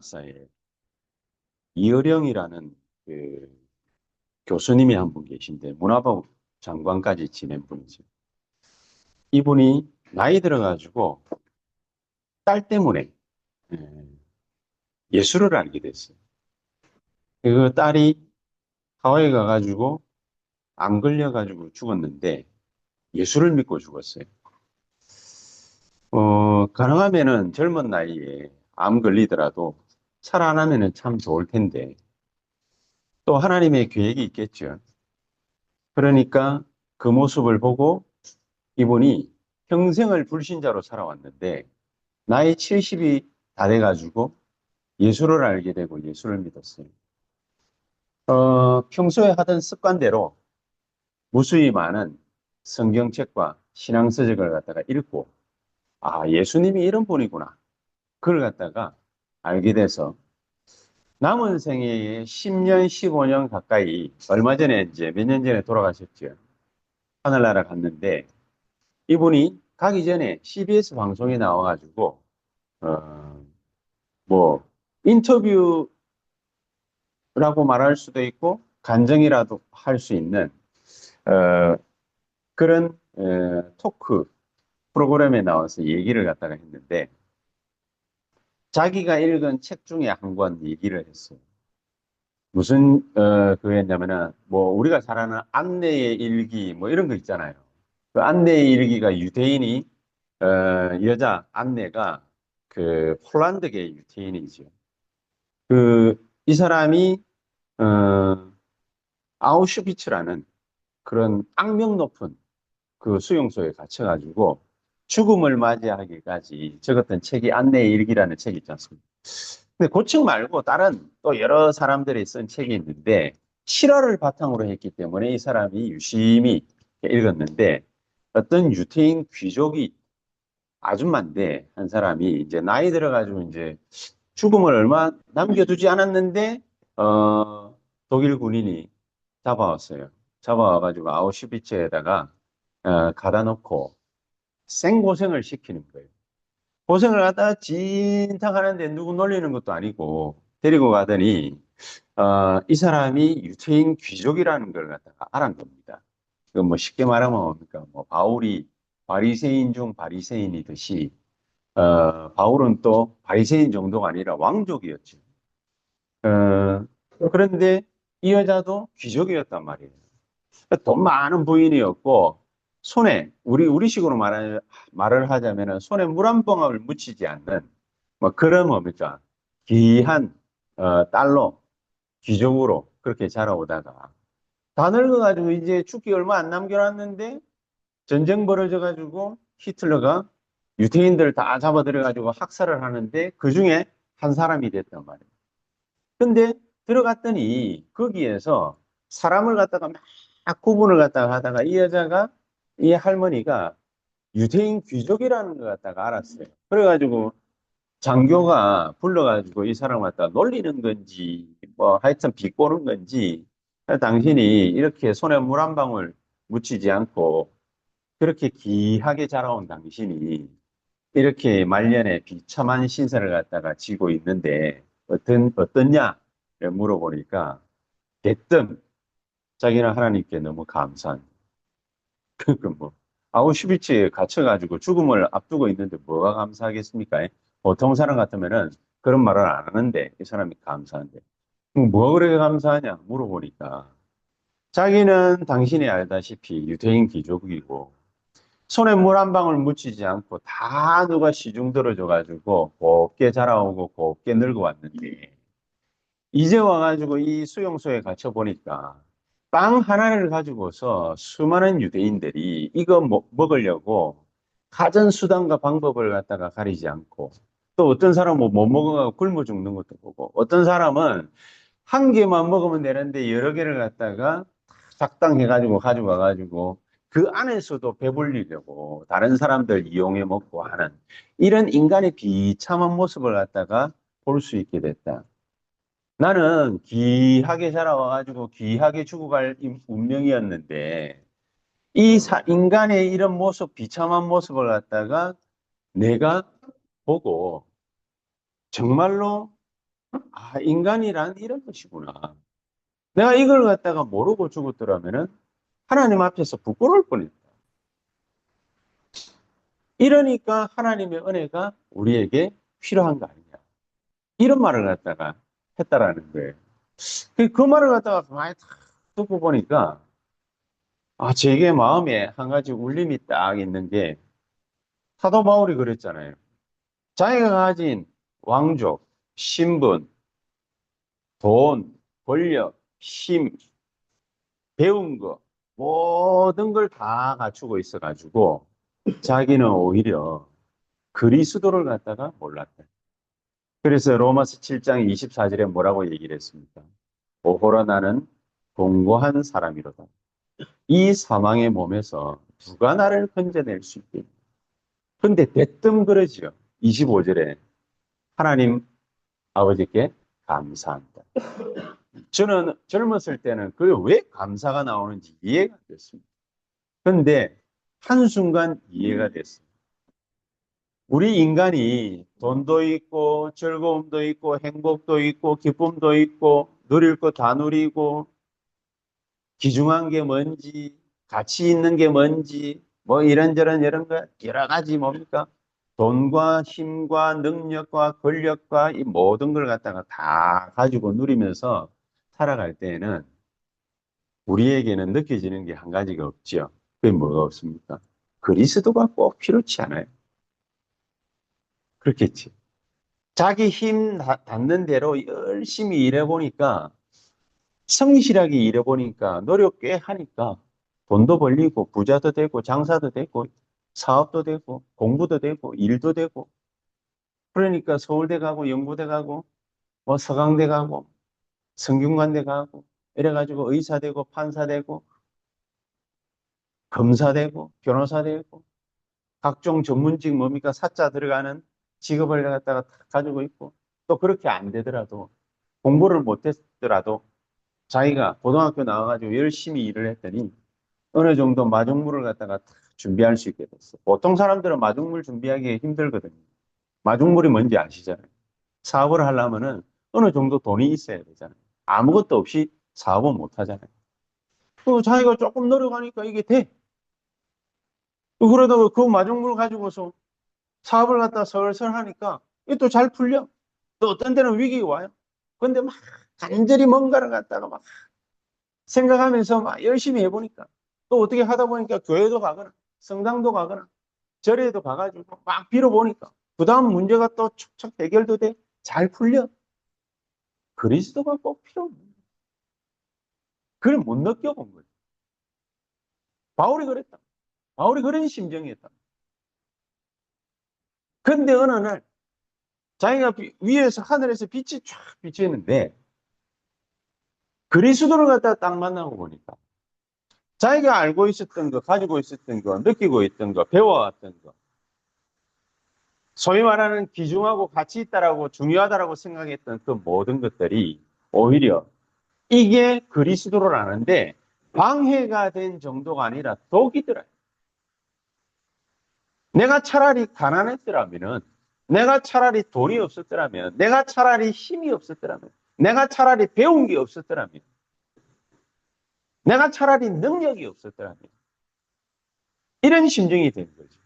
문학사에 이어령이라는 그 교수님이 한 분 계신데 문화부 장관까지 지낸 분이죠. 이분이 나이 들어가지고 딸 때문에 예, 예술을 알게 됐어요. 그 딸이 하와이 가가지고 암 걸려가지고 죽었는데 예술을 믿고 죽었어요. 가능하면은 젊은 나이에 암 걸리더라도 살아나면은 참 좋을 텐데 또 하나님의 계획이 있겠죠. 그러니까 그 모습을 보고 이분이 평생을 불신자로 살아왔는데 나이 70이 다 돼가지고 예술을 알게 되고 예술을 믿었어요. 평소에 하던 습관대로 무수히 많은 성경책과 신앙서적을 갖다가 읽고 아, 예수님이 이런 분이구나. 그걸 갖다가 알게 돼서 남은 생애에 10년, 15년 가까이 얼마 전에 이제 몇 년 전에 돌아가셨죠. 하늘나라 갔는데 이분이 가기 전에 CBS 방송에 나와가지고 어, 뭐 인터뷰라고 말할 수도 있고 간증이라도 할 수 있는 어, 그런 토크 프로그램에 나와서 얘기를 갖다가 했는데 자기가 읽은 책 중에 한 권 얘기를 했어요. 무슨 그였냐면은 뭐 우리가 잘 아는 안내의 일기 뭐 이런 거 있잖아요. 그 안내의 일기가 유대인이 어, 여자 안내가 그 폴란드계 유태인이죠. 그 이 사람이 어, 아우슈비츠라는 그런 악명 높은 그 수용소에 갇혀가지고 죽음을 맞이하기까지 적었던 책이 안내의 일기라는 책이 있지 않습니까? 근데 그 책 말고 다른 또 여러 사람들이 쓴 책이 있는데 실화를 바탕으로 했기 때문에 이 사람이 유심히 읽었는데 어떤 유태인 귀족이 아줌마인데 한 사람이 이제 나이 들어가지고 이제 죽음을 얼마 남겨두지 않았는데 독일 군인이 잡아왔어요. 잡아와가지고 아우슈비츠에다가 가다 놓고 생고생을 시키는 거예요. 고생을 하다 진탕 하는데 누구 놀리는 것도 아니고 데리고 가더니 이 사람이 유태인 귀족이라는 걸 갖다가 알은 겁니다. 그 뭐 쉽게 말하면 뭡니까? 뭐 바울이 바리새인 중 바리새인이듯이 바울은 또 바리새인 정도가 아니라 왕족이었죠. 어, 그런데 이 여자도 귀족이었단 말이에요. 돈 많은 부인이었고 손에 우리식으로 말을 하자면은 손에 물 한 방울 묻히지 않는 뭐 그런 뭡니까 귀한 딸로 귀족으로 그렇게 자라오다가 다 늙어가지고 이제 죽기 얼마 안 남겨놨는데 전쟁 벌어져가지고 히틀러가 유태인들 다 잡아들여가지고 학살을 하는데 그 중에 한 사람이 됐단 말이에요. 근데 들어갔더니 거기에서 사람을 갖다가 막 구분을 갖다가 하다가 이 여자가 이 할머니가 유대인 귀족이라는 걸 갖다가 알았어요. 그래가지고 장교가 불러가지고 이 사람을 갖다가 놀리는 건지 뭐 하여튼 비꼬는 건지 당신이 이렇게 손에 물 한 방울 묻히지 않고 그렇게 귀하게 자라온 당신이 이렇게 말년에 비참한 신세를 갖다가 지고 있는데 어떻냐? 물어보니까 대뜸 자기는 하나님께 너무 감사한 그 뭐 아우슈비츠에 갇혀가지고 죽음을 앞두고 있는데 뭐가 감사하겠습니까? 보통 사람 같으면은 그런 말을 안 하는데 이 사람이 감사한데 뭐 그렇게 감사하냐 물어보니까 자기는 당신이 알다시피 유대인 귀족이고 손에 물 한 방울 묻히지 않고 다 누가 시중 들어줘가지고 곱게 자라오고 곱게 늙어왔는데 이제 와가지고 이 수용소에 갇혀 보니까 빵 하나를 가지고서 수많은 유대인들이 이거 먹으려고 가전 수단과 방법을 갖다가 가리지 않고 또 어떤 사람은 못 먹어가 굶어 죽는 것도 보고 어떤 사람은 한 개만 먹으면 되는데 여러 개를 갖다가 작당해가지고 가지고 와가지고 그 안에서도 배불리려고 다른 사람들 이용해 먹고 하는 이런 인간의 비참한 모습을 갖다가 볼 수 있게 됐다. 나는 귀하게 자라와가지고 귀하게 죽어갈 운명이었는데 인간의 이런 모습, 비참한 모습을 갖다가 내가 보고 정말로 아, 인간이란 이런 것이구나. 내가 이걸 갖다가 모르고 죽었더라면은 하나님 앞에서 부끄러울 뻔했다. 이러니까 하나님의 은혜가 우리에게 필요한 거 아니냐. 이런 말을 갖다가 했다라는 거예요. 그 말을 갖다가 많이 탁 듣고 보니까 아, 제게 마음에 한 가지 울림이 딱 있는 게 사도 바울이 그랬잖아요. 자기가 가진 왕족, 신분, 돈, 권력, 힘, 배운 거 모든 걸 다 갖추고 있어가지고 자기는 오히려 그리스도를 갖다가 몰랐다. 그래서 로마서 7장 24절에 뭐라고 얘기를 했습니까? 오호라 나는 공고한 사람이로다. 이 사망의 몸에서 누가 나를 건져낼 수 있겠냐. 근데 대뜸 그러지요. 25절에 하나님 아버지께 감사한다. 저는 젊었을 때는 그게 왜 감사가 나오는지 이해가 됐습니다. 근데 한순간 이해가 됐어요. 우리 인간이 돈도 있고 즐거움도 있고 행복도 있고 기쁨도 있고 누릴 거 다 누리고 귀중한 게 뭔지 가치 있는 게 뭔지 뭐 이런저런 이런 거 여러 가지 뭡니까? 돈과 힘과 능력과 권력과 이 모든 걸 갖다가 다 가지고 누리면서 살아갈 때에는 우리에게는 느껴지는 게 한 가지가 없지요. 그게 뭐가 없습니까? 그리스도가 꼭 필요치 않아요. 그렇겠지. 자기 힘 닿는 대로 열심히 일해보니까 성실하게 일해보니까 노력 꽤 하니까 돈도 벌리고 부자도 되고 장사도 되고 사업도 되고 공부도 되고 일도 되고 그러니까 서울대 가고 연구대 가고 뭐 서강대 가고 성균관대 가고 이래가지고 의사 되고 판사 되고 검사 되고 변호사 되고 각종 전문직 뭡니까 사자 들어가는 직업을 갖다가 다 가지고 있고 또 그렇게 안 되더라도 공부를 못했더라도 자기가 고등학교 나와가지고 열심히 일을 했더니 어느 정도 마중물을 갖다가 다 준비할 수 있게 됐어. 보통 사람들은 마중물 준비하기 힘들거든요. 마중물이 뭔지 아시잖아요. 사업을 하려면은 어느 정도 돈이 있어야 되잖아요. 아무것도 없이 사업은 못 하잖아요. 또 자기가 조금 노력하니까 이게 돼. 그러다가 그 마중물 가지고서 사업을 갖다 설설 하니까 이게 또 잘 풀려. 또 어떤 때는 위기가 와요. 근데 막 간절히 뭔가를 갖다가 막 생각하면서 막 열심히 해보니까 또 어떻게 하다 보니까 교회도 가거나 성당도 가거나 절에도 가가지고 막 빌어보니까 그 다음 문제가 또 척척 해결도 돼. 잘 풀려. 그리스도가 꼭 필요한 거예요. 그걸 못 느껴본 거예요. 바울이 그랬다. 바울이 그런 심정이었다. 근데 어느 날 자기가 위에서 하늘에서 빛이 쫙 비치는데 그리스도를 갖다가 딱 만나고 보니까 자기가 알고 있었던 거, 가지고 있었던 거, 느끼고 있던 거, 배워왔던 거, 소위 말하는 귀중하고 가치 있다라고 중요하다라고 생각했던 그 모든 것들이 오히려 이게 그리스도를 아는데 방해가 된 정도가 아니라 독이더라. 내가 차라리 가난했더라면은, 내가 차라리 돈이 없었더라면, 내가 차라리 힘이 없었더라면, 내가 차라리 배운 게 없었더라면, 내가 차라리 능력이 없었더라면, 이런 심정이 된 거죠.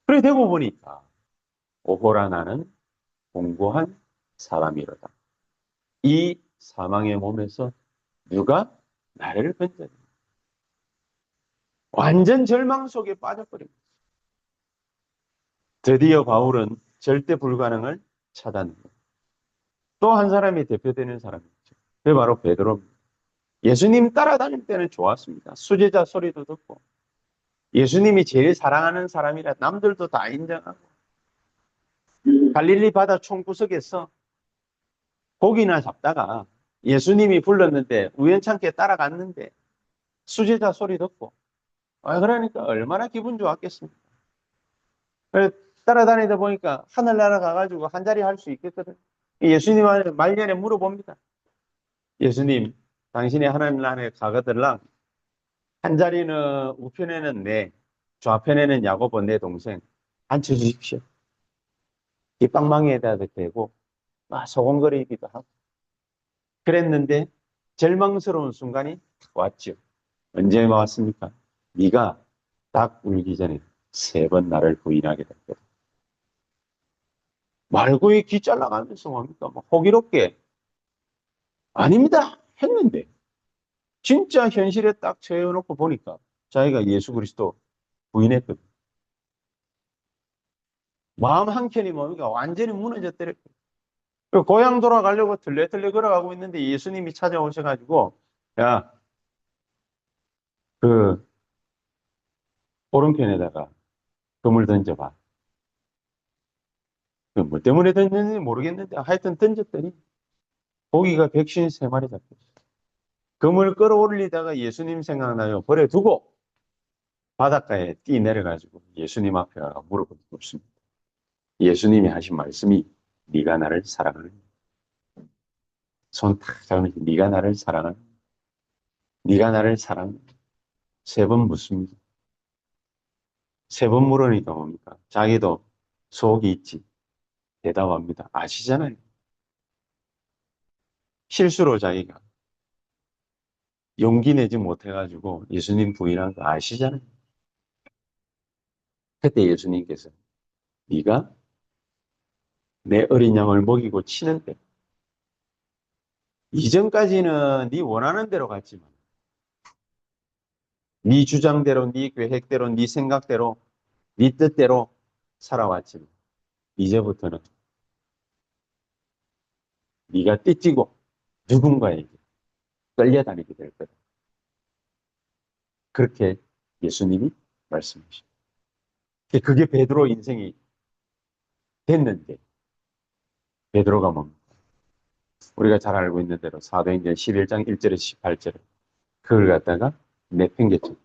그래 되고 보니까 오호라 나는 공고한 사람이로다. 이 사망의 몸에서 누가 나를 건져내? 완전 절망 속에 빠져버린 거죠. 드디어 바울은 절대 불가능을 찾아냅니다. 또 한 사람이 대표되는 사람이죠. 그게 바로 베드로입니다. 예수님 따라다닐 때는 좋았습니다. 수제자 소리도 듣고 예수님이 제일 사랑하는 사람이라 남들도 다 인정하고 갈릴리 바다 총구석에서 고기나 잡다가 예수님이 불렀는데 우연찮게 따라갔는데 수제자 소리 듣고 그러니까 얼마나 기분 좋았겠습니까? 따라다니다 보니까 하늘나라 가가지고 한 자리 할 수 있겠거든. 예수님한테 말년에 물어봅니다. 예수님, 당신이 하늘나라에 가거들랑 한 자리는 우편에는 내, 좌편에는 야고보 내 동생 앉혀주십시오. 이 빵망이에다 대고 소곤거리기도 하고 그랬는데 절망스러운 순간이 왔죠. 언제 왔습니까? 네가 닭 울기 전에 3번 나를 부인하게 될 거다. 말고에 귀 잘라가면서 뭡니까? 호기롭게 아닙니다 했는데 진짜 현실에 딱 처해놓고 보니까 자기가 예수 그리스도 부인했거든. 마음 한켠이 뭡니까? 완전히 무너졌더래. 고향 돌아가려고 들레들레 걸어가고 있는데 예수님이 찾아오셔가지고 야, 그 오른편에다가 금을 던져봐. 그 뭐 때문에 던졌는지 모르겠는데 하여튼 던졌더니 고기가 153마리 잡혔어. 금을 끌어올리다가 예수님 생각나요. 버려두고 바닷가에 뛰 내려가지고 예수님 앞에 가서 무릎을 꿇습니다. 예수님이 하신 말씀이 네가 나를 사랑하는 손 탁 잡으면서 네가 나를 사랑하는 네가 나를 사랑하는 3번 묻습니다. 3번 물으니까 뭡니까? 자기도 속이 있지. 대답합니다. 아시잖아요. 실수로 자기가 용기 내지 못해가지고 예수님 부인한 거 아시잖아요. 그때 예수님께서 네가 내 어린 양을 먹이고 치는 때 이전까지는 네 원하는 대로 갔지만 네 주장대로 네 계획대로 네 생각대로 네 뜻대로 살아왔지만 이제부터는 네가 띠뛰고 누군가에게 끌려다니게 될 거다. 그렇게 예수님이 말씀하십니다. 그게 베드로 인생이 됐는데 베드로가 뭡니까? 우리가 잘 알고 있는 대로 사도행전 11장 1절에서 18절에 그걸 갖다가 내팽개쳤다.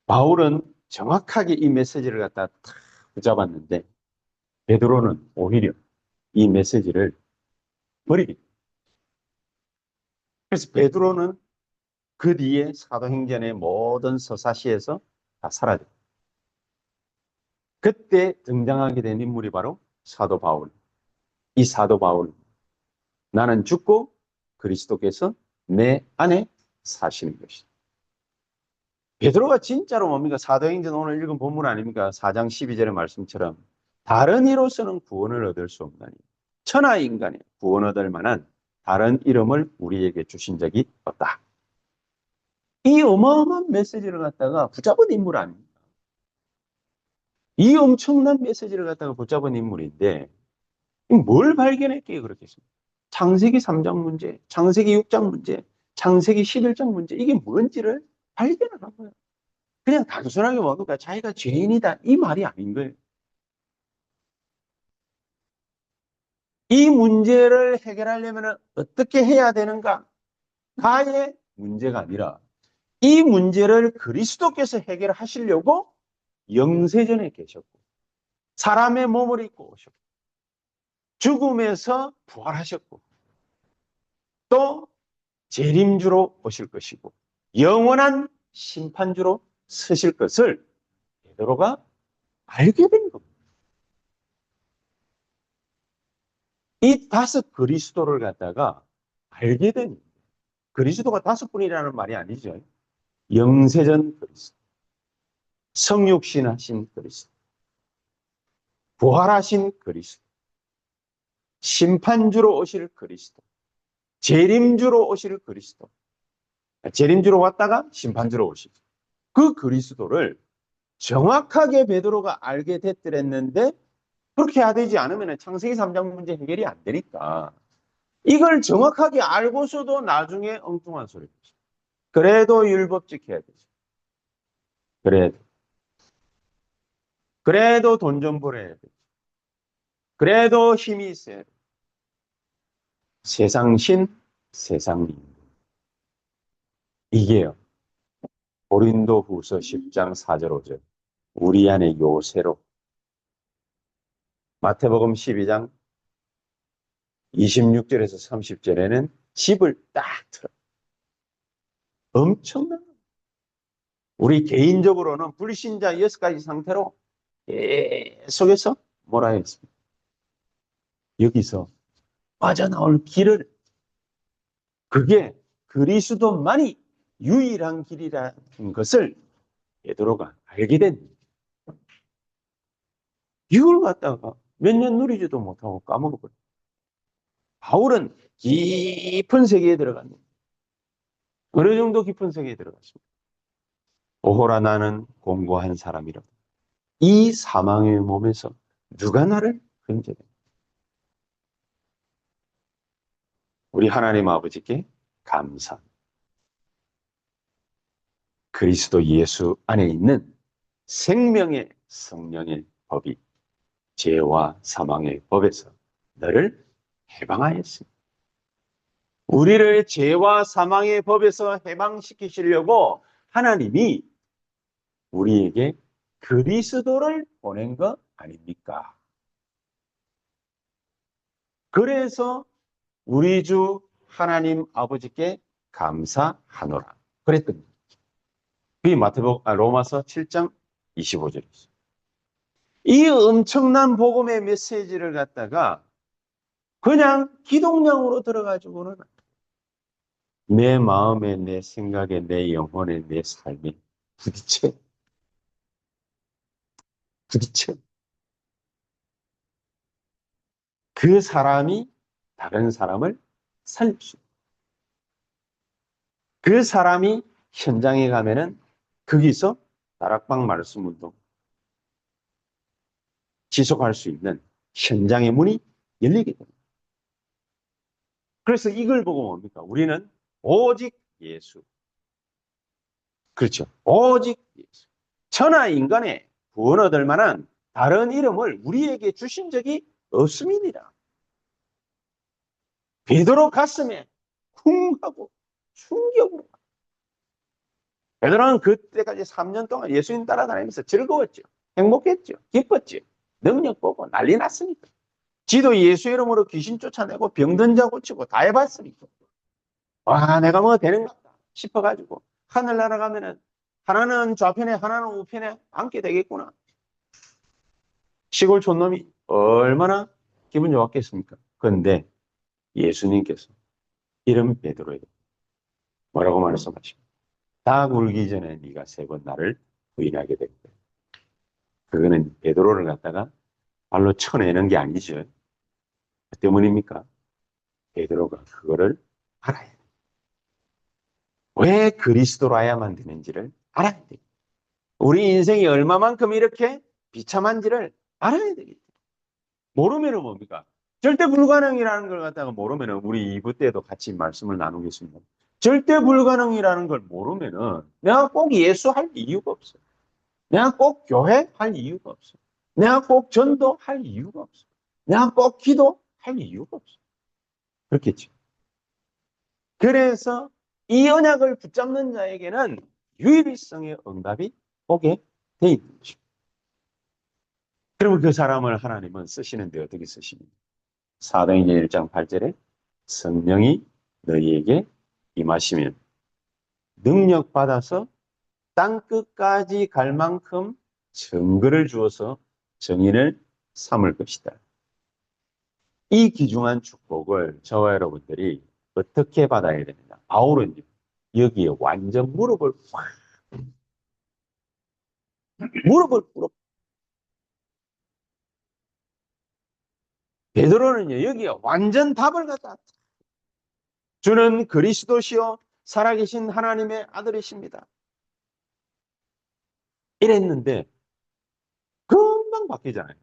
바울은 정확하게 이 메시지를 갖다 탁 붙잡았는데 베드로는 오히려 이 메시지를 버리게 됩니다. 그래서 베드로는 그 뒤에 사도행전의 모든 서사시에서 다 사라져요. 그때 등장하게 된 인물이 바로 사도 바울. 이 사도 바울, 나는 죽고 그리스도께서 내 안에 사시는 것이다. 베드로가 진짜로 뭡니까? 사도행전 오늘 읽은 본문 아닙니까? 4장 12절의 말씀처럼 다른 이로서는 구원을 얻을 수 없나니 천하 인간이 구원 얻을 만한 다른 이름을 우리에게 주신 적이 없다. 이 어마어마한 메시지를 갖다가 붙잡은 인물 아닙니까? 이 엄청난 메시지를 갖다가 붙잡은 인물인데 뭘 발견했기에 그렇겠습니까? 창세기 3장 문제, 창세기 6장 문제, 창세기 11장 문제 이게 뭔지를 발견을 한 거예요. 그냥 단순하게 뭡니까? 자기가 죄인이다 이 말이 아닌 거예요. 이 문제를 해결하려면 어떻게 해야 되는가? 가의 문제가 아니라 이 문제를 그리스도께서 해결하시려고 영세전에 계셨고 사람의 몸을 입고 오셨고 죽음에서 부활하셨고 또 재림주로 오실 것이고 영원한 심판주로 서실 것을 베드로가 알게 된 겁니다. 이 5 그리스도를 갖다가 알게 된 그리스도가 5분이라는 말이 아니죠. 영세전 그리스도, 성육신 하신 그리스도, 부활하신 그리스도, 심판주로 오실 그리스도, 재림주로 오실 그리스도, 재림주로 왔다가 심판주로 오시죠. 그 그리스도를 정확하게 베드로가 알게 됐더랬는데 그렇게 해야 되지 않으면 창세기 3장 문제 해결이 안 되니까 이걸 정확하게 알고서도 나중에 엉뚱한 소리 하죠. 그래도 율법 지켜야 되죠. 그래도 돈 좀 벌어야 되죠. 그래도 힘이 있어야 돼요. 세상 신, 세상 인. 이게요. 고린도 후서 10장 4절 5절. 우리 안에 요새로. 마태복음 12장 26절에서 30절에는 집을 딱 틀어. 엄청난. 우리 개인적으로는 불신자 6가지 상태로 계속해서 몰아야 했습니다. 여기서 빠져나올 길을, 그게 그리스도만이 유일한 길이라는 것을 베드로가 알게 된, 이걸 갖다가 몇 년 누리지도 못하고 까먹어버려. 바울은 깊은 세계에 들어갔네. 어느 정도 깊은 세계에 들어갔습니다. 오호라 나는 공고한 사람이라. 이 사망의 몸에서 누가 나를 건져내? 우리 하나님 아버지께 감사. 그리스도 예수 안에 있는 생명의 성령의 법이 죄와 사망의 법에서 너를 해방하였습니다. 우리를 죄와 사망의 법에서 해방시키시려고 하나님이 우리에게 그리스도를 보낸 것 아닙니까? 그래서 우리 주 하나님 아버지께 감사하노라 그랬더니 그게 로마서 7장 25절이죠. 이 엄청난 복음의 메시지를 갖다가 그냥 기독령으로 들어가지고는 내 마음에, 내 생각에, 내 영혼에, 내 삶에 부딪혀. 그 사람이 다른 사람을 살릴 수 있다. 그 사람이 현장에 가면은 거기서 다락방 말씀 운동 지속할 수 있는 현장의 문이 열리게 됩니다. 그래서 이걸 보고 뭡니까? 우리는 오직 예수. 그렇죠. 오직 예수. 천하 인간의 구원 얻을 만한 다른 이름을 우리에게 주신 적이 없습니다. 베드로 가슴에 쿵 하고 충격으로. 베드로는 그때까지 3년 동안 예수님 따라다니면서 즐거웠죠. 행복했죠. 기뻤죠. 능력 보고 난리 났으니까. 지도 예수 이름으로 귀신 쫓아내고 병든 자 고치고 다 해봤으니까. 와, 내가 뭐 되는가 싶어가지고 하늘 날아가면은 하나는 좌편에 하나는 우편에 앉게 되겠구나. 시골 촌놈이 얼마나 기분 좋았겠습니까? 그런데 예수님께서 이름 베드로에게 뭐라고 말씀하십니까? 닭 울기 전에 네가 3번 나를 부인하게 될 거야. 그거는 베드로를 갖다가 발로 쳐내는 게 아니죠. 그 때문입니까? 베드로가 그거를 알아야 돼. 왜 그리스도라야만 되는지를 알아야 돼. 우리 인생이 얼마만큼 이렇게 비참한지를 알아야 되겠다. 모르면은 뭡니까? 절대 불가능이라는 걸 갖다가 모르면은 우리 2부 때도 같이 말씀을 나누겠습니다. 절대 불가능이라는 걸 모르면은 내가 꼭 예수 할 이유가 없어. 내가 꼭 교회 할 이유가 없어. 내가 꼭 전도 할 이유가 없어. 내가 꼭 기도 할 이유가 없어. 그렇겠죠. 그래서 이 언약을 붙잡는 자에게는 유일성의 응답이 오게 돼 있는 것입니다. 그러면 그 사람을 하나님은 쓰시는데 어떻게 쓰십니까? 사도행전 1장 8절에 성령이 너희에게 임하시면 능력 받아서 땅 끝까지 갈 만큼 증거를 주어서 정인을 삼을 것이다. 이 귀중한 축복을 저와 여러분들이 어떻게 받아야 되느냐? 바울은 여기에 완전 무릎을 꿇어. 베드로는요 여기에 완전 답을 갖다. 주는 그리스도시요 살아계신 하나님의 아들이십니다. 이랬는데 금방 바뀌잖아요.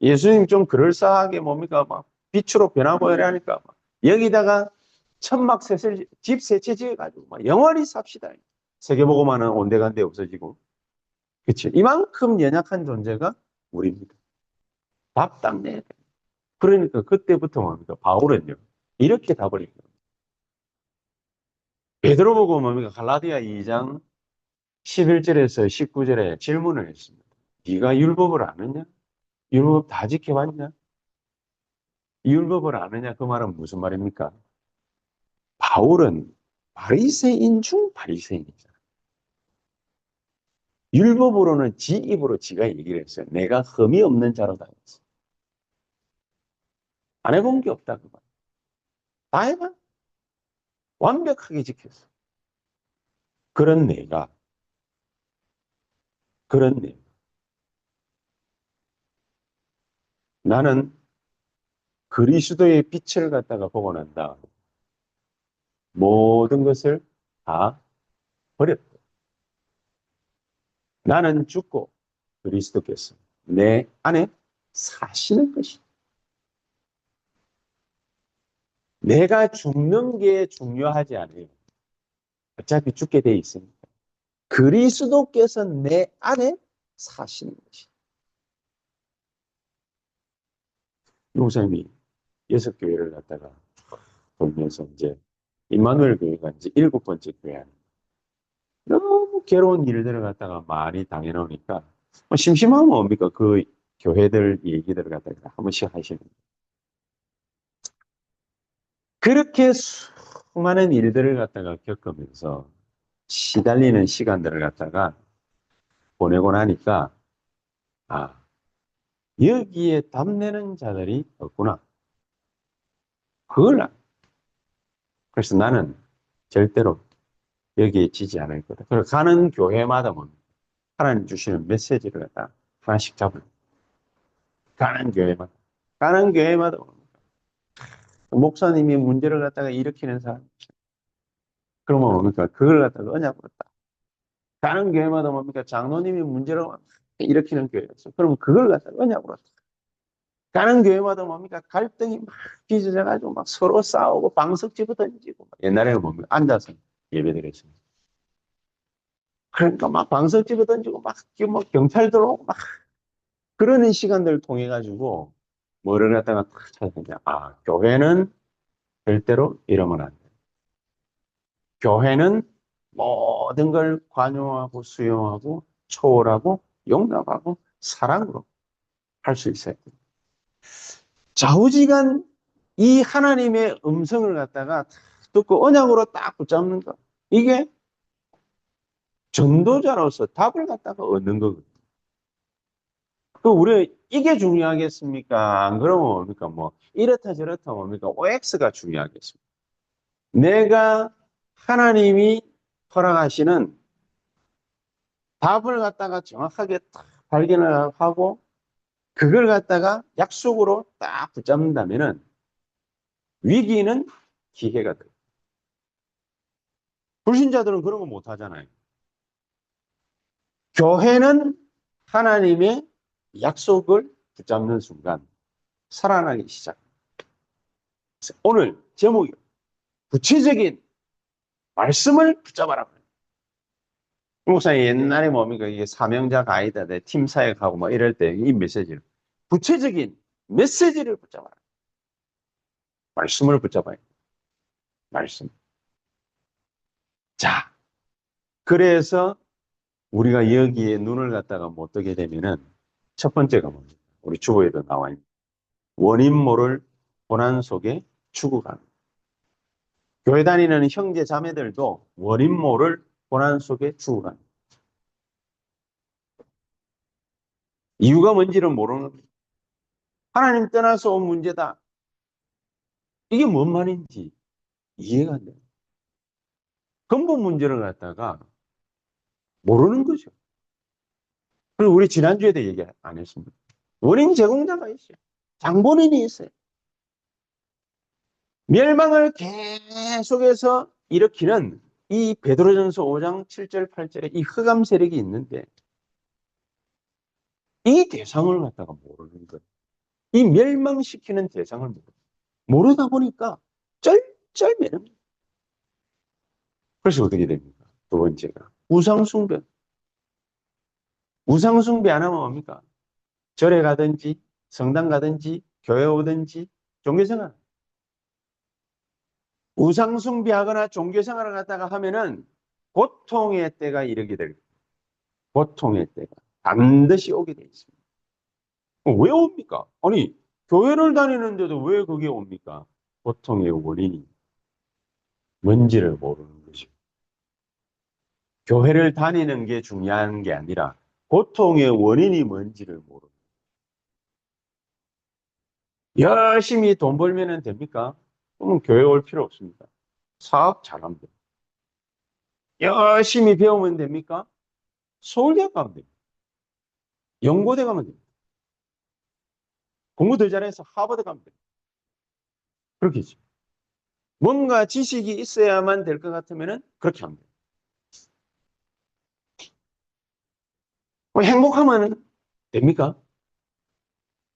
예수님 좀 그럴싸하게 뭡니까 막 빛으로 변하고 이러니까 막 여기다가 천막 셋을 집 세 채 지어가지고 막 영원히 삽시다. 세계보고만은 온데간데 없어지고. 그치? 이만큼 연약한 존재가 우리입니다. 답답 내야 돼. 그러니까 그때부터 뭡니까? 바울은요 이렇게 답을 해요. 베드로 보고 뭡니까? 갈라디아 2장 11절에서 19절에 질문을 했습니다. 네가 율법을 아느냐? 율법 다 지켜봤냐? 율법을 아느냐? 그 말은 무슨 말입니까? 바울은 바리새인 중 바리새인이잖아. 율법으로는 지 입으로 지가 얘기를 했어요. 내가 흠이 없는 자로다 했어. 안 해본 게 없다. 그만. 다 해봐. 완벽하게 지켰어. 그런 내가, 그런 내. 나는 그리스도의 빛을 갖다가 보고 난다. 모든 것을 다 버렸다. 나는 죽고 그리스도께서 내 안에 사시는 것이다. 내가 죽는 게 중요하지 않아요. 어차피 죽게 돼 있으니까. 그리스도께서 내 안에 사시는 것이다. 목사님이 6교회를 갖다가 돌면서 이제 임마누엘 교회가 이제 7번째 교회 아니에요. 너무 괴로운 일들을 갖다가 많이 당해놓으니까 뭐 심심하면 뭡니까? 그 교회들 얘기들을 갖다가 한 번씩 하시는 거예요. 그렇게 수많은 일들을 갖다가 겪으면서 시달리는 시간들을 갖다가 보내고 나니까 아, 여기에 답내는 자들이 없구나. 그래서 나는 절대로 여기에 지지 않을 거다. 그래서 가는 교회마다 뭡니까? 하나님 주시는 메시지를 갖다 하나씩 잡을. 가는 교회마다. 가는 교회마다 목사님이 문제를 갖다가 일으키는 사람. 그러면 뭡니까? 그걸 갖다가 언약으로 딱. 가는 교회마다 뭡니까? 장로님이 문제를 일으키는 교회였어. 그러면 그걸 갖다가 언약으로 딱. 가는 교회마다 뭡니까? 갈등이 막 빚어져가지고 막 서로 싸우고 방석 집어 던지고. 옛날에는 뭡니까? 앉아서 예배드렸어요. 그러니까 막 방석 집어 던지고 막 경찰 들어오고 막 그러는 시간들을 통해 가지고 뭐를 갖다가 탁 찾았냐. 아, 교회는 절대로 이러면 안 돼. 교회는 모든 걸 관용하고 수용하고 초월하고 용납하고 사랑으로 할 수 있어야 돼. 좌우지간 이 하나님의 음성을 갖다가 듣고 언약으로 딱 붙잡는 거. 이게 전도자로서 답을 갖다가 얻는 거거든요. 그 우리 이게 중요하겠습니까? 안 그러면 뭡니까? 뭐 이렇다 저렇다 뭡니까? OX가 중요하겠습니까? 내가 하나님이 허락하시는 답을 갖다가 정확하게 딱 발견을 하고 그걸 갖다가 약속으로 딱 붙잡는다면은 위기는 기회가 돼요. 불신자들은 그런 거 못 하잖아요. 교회는 하나님의 약속을 붙잡는 순간 살아나기 시작합니다. 오늘 제목이 구체적인 말씀을 붙잡아라. 목사님 옛날에 뭡니까? 이게 사명자 가이드, 팀 사역하고 뭐 이럴 때 이 메시지를 구체적인 메시지를 붙잡아라. 말씀을 붙잡아야 돼. 말씀. 자, 그래서 우리가 여기에 눈을 갖다가 못 뜨게 되면은 첫 번째가 뭡니까? 우리 주보에도 나와 있는 원인 모를 고난 속에 죽어가는. 교회 다니는 형제 자매들도 원인 모를 고난 속에 죽어가는. 이유가 뭔지를 모르는 거예요. 하나님 떠나서 온 문제다. 이게 뭔 말인지 이해가 안 돼요. 근본 문제를 갖다가 모르는 거죠. 그리고 우리 지난주에도 얘기 안 했습니다. 원인 제공자가 있어요. 장본인이 있어요. 멸망을 계속해서 일으키는 이 베드로전서 5장 7절 8절에 이 흑암 세력이 있는데 이 대상을 갖다가 모르는 거예요. 이 멸망시키는 대상을 모르다 보니까 쩔쩔매는. 그래서 어떻게 됩니까? 두 번째가 우상숭배. 우상숭배 안 하면 뭡니까? 절에 가든지 성당 가든지 교회 오든지 종교생활. 우상숭배하거나 종교생활을 갖다가 하면은 고통의 때가 이르게 될 거예요. 고통의 때가 반드시 오게 돼 있습니다. 왜 옵니까? 아니, 교회를 다니는데도 왜 그게 옵니까? 고통의 원인이 뭔지를 모르는 거죠. 교회를 다니는 게 중요한 게 아니라 고통의 원인이 뭔지를 모르는 거예요. 열심히 돈 벌면 됩니까? 그러면 교회 올 필요 없습니다. 사업 잘하면 됩니다. 열심히 배우면 됩니까? 서울대 가면 됩니다. 연고대 가면 됩니다. 공부 더 잘해서 하버드 가면 됩니다. 그렇겠죠. 뭔가 지식이 있어야만 될 것 같으면 그렇게 하면 돼요. 행복하면 됩니까?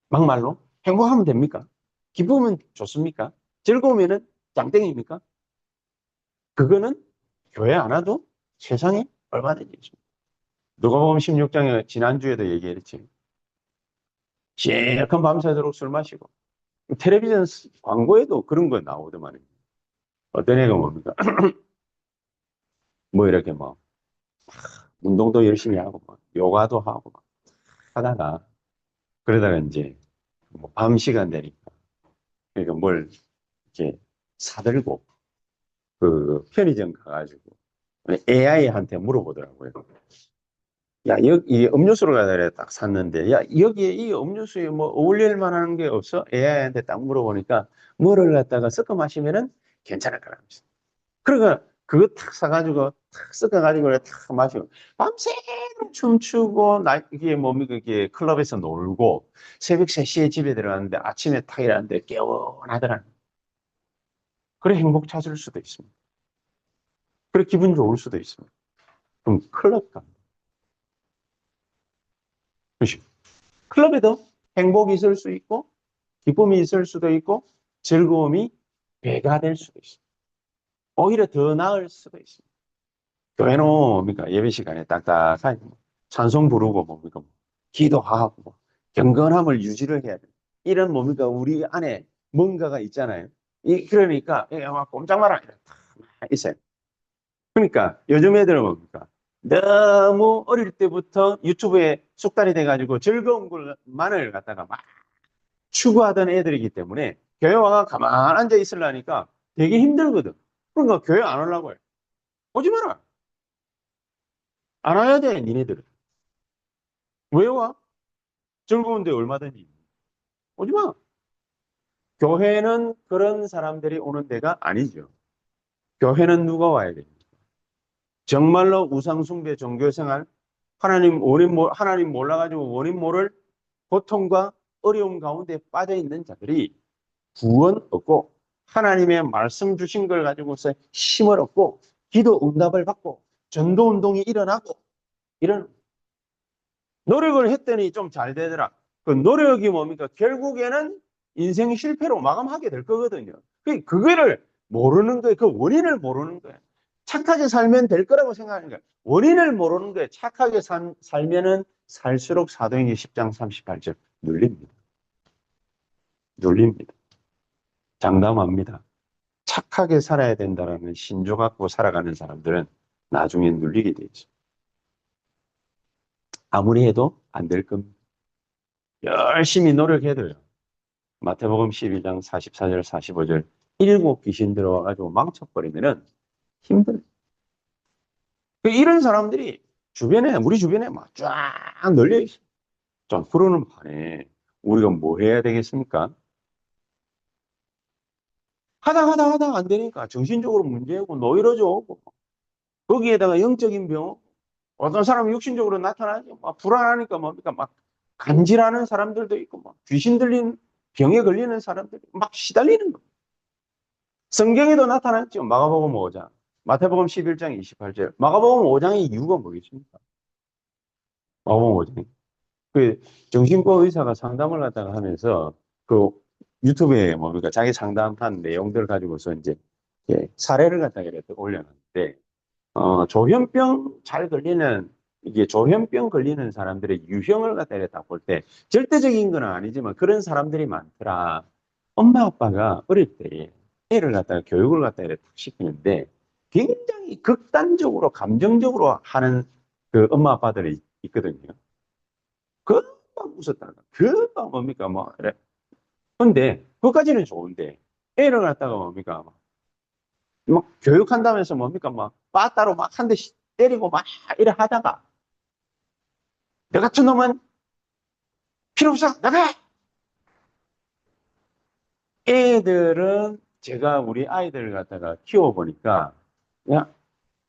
막말로? 행복하면 됩니까? 기쁘면 좋습니까? 즐거우면 짱땡입니까? 그거는 교회 안 와도 세상에 얼마든지 있습니다. 누가복음 16장에 지난주에도 얘기했지. 시큰 밤새도록 술 마시고 텔레비전 광고에도 그런 거 나오더만. 어떤 애가 뭡니까? 뭐 이렇게 뭐 운동도 열심히 하고 막 요가도 하고 막 하다가 그러다가 이제 뭐밤 시간 되니까 그러니까 뭘 이렇게 사들고 그 편의점 가가지고 AI한테 물어보더라고요. 야, 여기 음료수를 갖다 딱 샀는데, 야, 여기에 이 음료수에 뭐 어울릴 만한 게 없어? AI한테 딱 물어보니까 뭐를 갖다가 섞어 마시면은 괜찮을 거라면서. 그러니까 그거 탁 사가지고 탁 섞어가지고 탁 마시고 밤새도록 춤추고 이게 뭡니까 이게 클럽에서 놀고 새벽 3시에 집에 들어갔는데 아침에 탁 일어났는데 개운하더라. 그래 행복 찾을 수도 있습니다. 그래 기분 좋을 수도 있습니다. 그럼 클럽 가. 그렇죠? 클럽에도 행복이 있을 수 있고 기쁨이 있을 수도 있고 즐거움이 배가 될 수도 있습니다. 오히려 더 나을 수도 있습니다. 교회는 뭡니까 예배 시간에 딱딱하게 찬송 부르고 뭡니까 기도하고 경건함을 유지를 해야 돼. 이런 뭡니까 우리 안에 뭔가가 있잖아요. 그러니까 막 꼼짝 마라 있어요. 그러니까 요즘 애들은 뭡니까 너무 어릴 때부터 유튜브에 쑥달이 돼가지고 즐거운 것만을 갖다가 막 추구하던 애들이기 때문에 교회 와가 가만 앉아 있으려니까 되게 힘들거든. 그러니까 교회 안 오려고 해. 오지 마라. 안 와야 돼, 니네들은. 왜 와? 즐거운데 얼마든지. 오지 마. 교회는 그런 사람들이 오는 데가 아니죠. 교회는 누가 와야 됩니까? 정말로 우상숭배 종교생활, 하나님 몰라가지고 원인 모를 고통과 어려움 가운데 빠져 있는 자들이 구원 얻고 하나님의 말씀 주신 걸 가지고서 힘을 얻고 기도 응답을 받고 전도 운동이 일어나고 이런 노력을 했더니 좀 잘 되더라. 그 노력이 뭡니까? 결국에는 인생 실패로 마감하게 될 거거든요. 그거를 모르는 거예요. 그 원인을 모르는 거예요. 착하게 살면 될 거라고 생각하는 거예요. 원인을 모르는 거예요. 착하게 살면은 살수록 사도행전 10장 38절 눌립니다. 눌립니다. 장담합니다. 착하게 살아야 된다라는 신조 갖고 살아가는 사람들은 나중에 눌리게 돼 있어. 아무리 해도 안 될 겁니다. 열심히 노력해도요. 마태복음 12장 44절, 45절 일곱 귀신 들어와가지고 망쳐버리면은 힘들어요. 이런 사람들이 우리 주변에 막 쫙 널려 있어요. 자, 그러는 반에 우리가 뭐 해야 되겠습니까? 하다 안 되니까 정신적으로 문제고 노이로져 오고 거기에다가 영적인 병 어떤 사람은 육신적으로 나타나죠. 막 불안하니까 뭡니까 막 간질하는 사람들도 있고 막 귀신 들린 병에 걸리는 사람들이 막 시달리는 거예요. 성경에도 나타났죠. 마가복음 5장, 마태복음 11장 28절. 마가복음 5장의 이유가 뭐겠습니까? 마가복음 5장. 그 정신과 의사가 상담을 갖다가 하면서 그 유튜브에 뭡니까 자기 상담한 내용들 가지고서 이제 사례를 갖다가 이렇게 올려놨는데 조현병 잘 걸리는 이게 조현병 걸리는 사람들의 유형을 갖다 이렇게 딱 볼 때 절대적인 건 아니지만 그런 사람들이 많더라. 엄마 아빠가 어릴 때 애를 갖다가 교육을 갖다가 이렇게 탁 시키는데 굉장히 극단적으로 감정적으로 하는 그 엄마 아빠들이 있거든요. 금방 웃었다가 금방 뭡니까 뭐 이래. 근데 그것까지는 좋은데 애를 갖다가 뭡니까 막 교육한다면서 뭡니까 막 빠따로 막 한 대씩 때리고 막 이래 하다가 너 같은 놈은 필요 없어 나가 애들은 제가 우리 아이들을 갖다가 키워보니까, 야,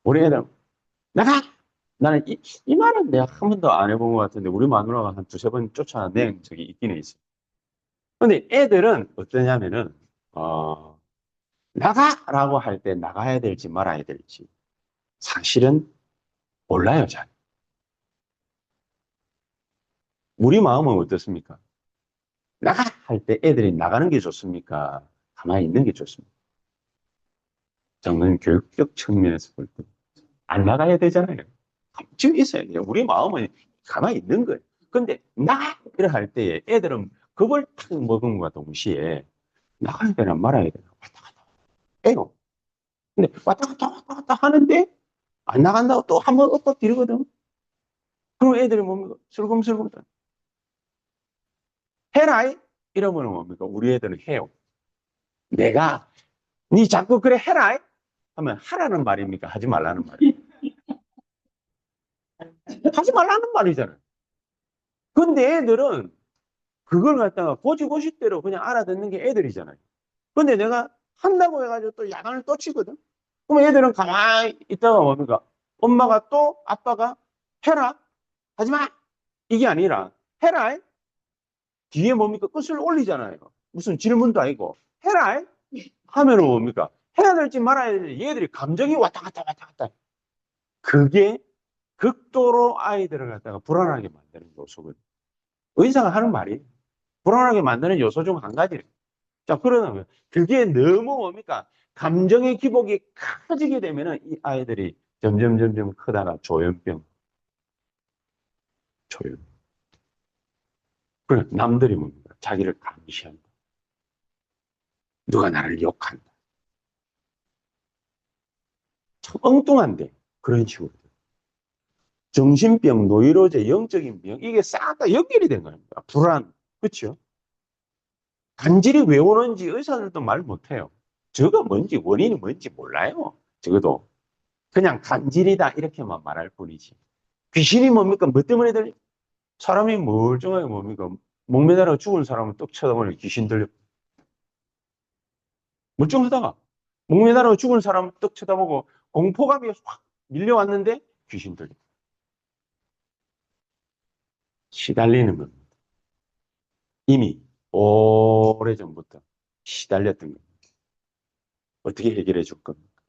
우리 애들, 나가! 나는 이 말은 내가 한 번도 안 해본 것 같은데, 우리 마누라가 한 두세 번 쫓아낸 적이 있긴 있어요. 근데 애들은 어떠냐면은, 나가라고 할 때 나가야 될지 말아야 될지 사실은 몰라요, 잘. 우리 마음은 어떻습니까? 나가! 할 때 애들이 나가는 게 좋습니까? 가만히 있는 게 좋습니까? 저는 교육적 측면에서 볼 때 안 나가야 되잖아요. 지금 있어야 돼요. 우리 마음은 가만히 있는 거예요. 근데 나가! 이래 할 때 애들은 그걸 탁 먹은과 동시에 나가야 되나 말아야 되나 왔다 갔다 해요. 근데 왔다 갔다 하는데 안 나간다고 또 한 번 엎어뜨리거든. 그럼 애들이 뭡니까? 슬금슬금 해라 이러면 뭡니까? 우리 애들은 해요. 내가 니 자꾸 그래 해라 하면 하라는 말입니까? 하지 말라는 말입니까? 하지 말라는 말이잖아요. 근데 애들은 그걸 갖다가 고지고시대로 그냥 알아듣는 게 애들이잖아요. 근데 내가 한다고 해가지고 또 야단을 또 치거든. 그럼 애들은 가만히 있다가 뭡니까? 엄마가 또 아빠가 해라 하지 마 이게 아니라 해라 뒤에 뭡니까? 끝을 올리잖아요. 무슨 질문도 아니고 해라 하면은 뭡니까? 해야 될지 말아야 될지 얘들이 감정이 왔다 갔다. 그게 극도로 아이들을 갖다가 불안하게 만드는 요소거든요. 의사가 하는 말이 불안하게 만드는 요소 중 한 가지예요. 자, 그러면 그게 너무 뭡니까? 감정의 기복이 커지게 되면은 이 아이들이 점점 크다가 조현병. 그래, 남들이 뭡니까? 자기를 감시한다. 누가 나를 욕한다. 참 엉뚱한데 그런 식으로. 정신병, 노이로제, 영적인 병 이게 싹 다 연결이 된 겁니다. 불안, 그렇죠? 간질이 왜 오는지 의사들도 말 못해요. 저거 뭔지 원인이 뭔지 몰라요. 적어도 그냥 간질이다 이렇게만 말할 뿐이지. 귀신이 뭡니까? 뭐 때문에 들려? 사람이 멀쩡하게 뭡니까? 목매달아 죽은 사람은 떡 쳐다보니 귀신 들려. 멀쩡하다가 목매달아 죽은 사람 떡 쳐다보고 공포감이 확 밀려왔는데 귀신 들려. 시달리는 겁니다. 이미 오래전부터 시달렸던 겁니다. 어떻게 해결해 줄 겁니까?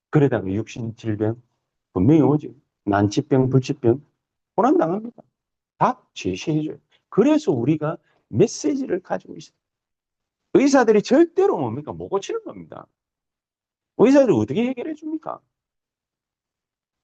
그러다가 육신 질병 분명히 오죠. 난치병, 불치병 고난당합니다. 답 제시해줘요. 그래서 우리가 메시지를 가지고 있어요. 의사들이 절대로 뭡니까? 못 고치는 겁니다. 의사들이 어떻게 해결해 줍니까?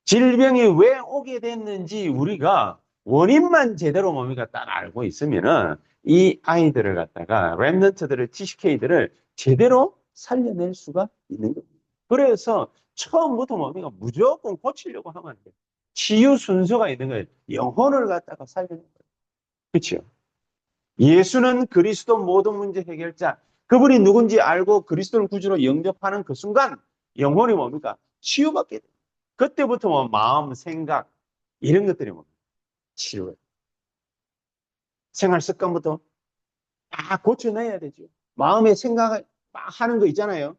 질병이 왜 오게 됐는지 우리가 원인만 제대로 뭡니까? 딱 알고 있으면은 이 아이들을 갖다가 랩런트들을 TCK들을 제대로 살려낼 수가 있는 겁니다. 그래서 처음부터 뭡니까? 무조건 고치려고 하면 안 돼요. 치유 순서가 있는 거예요. 영혼을 갖다가 살려내는 거예요. 그렇죠? 예수는 그리스도 모든 문제 해결자. 그분이 누군지 알고 그리스도를 구주로 영접하는 그 순간 영혼이 뭡니까? 치유받게 돼요. 그때부터 뭐 마음, 생각 이런 것들이 뭡니까? 치료예요. 생활 습관부터 다 고쳐내야 되죠. 마음의 생각을 막 하는 거 있잖아요.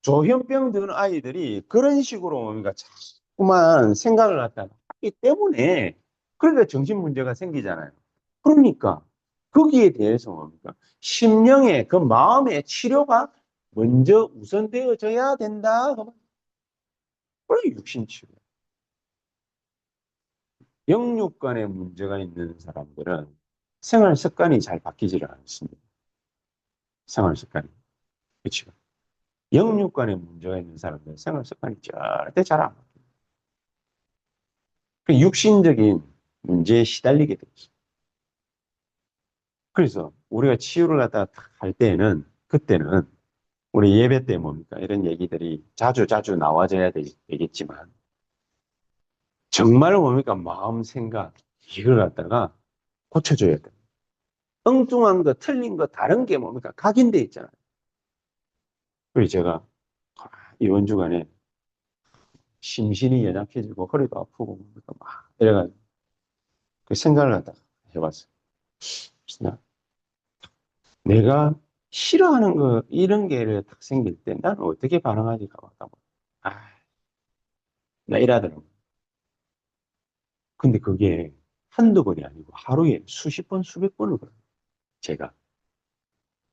조현병 든 아이들이 그런 식으로 뭡니까? 자꾸만 생각을 갖다가 하기 때문에 그러니까 정신 문제가 생기잖아요. 그러니까 거기에 대해서 뭡니까? 심령의 그 마음의 치료가 먼저 우선되어져야 된다. 그래 육신 치료. 영육간에 문제가 있는 사람들은 생활 습관이 잘 바뀌지를 않습니다. 생활 습관이. 그렇죠. 영육간에 문제가 있는 사람들은 생활 습관이 절대 잘 안 바뀝니다. 그 육신적인 문제에 시달리게 되죠. 그래서 우리가 치유를 갖다가 할 때에는 그때는 우리 예배 때 뭡니까? 이런 얘기들이 자주 나와줘야 되겠지만 정말 뭡니까? 마음, 생각 이걸 갖다가 고쳐줘야 돼요. 엉뚱한 거, 틀린 거, 다른 게 뭡니까? 각인돼 있잖아요. 그래서 제가 이번 주간에 심신이 연약해지고 허리도 아프고 뭡니까? 막 이래가지고 그 생각을 갖다가 해봤어요. 내가 싫어하는 거, 이런 게 딱 생길 때 나는 어떻게 반응하지가 하다고. 아, 나 이러더라고. 근데 그게 한두 번이 아니고 하루에 수십 번, 수백 번을 그래요. 제가.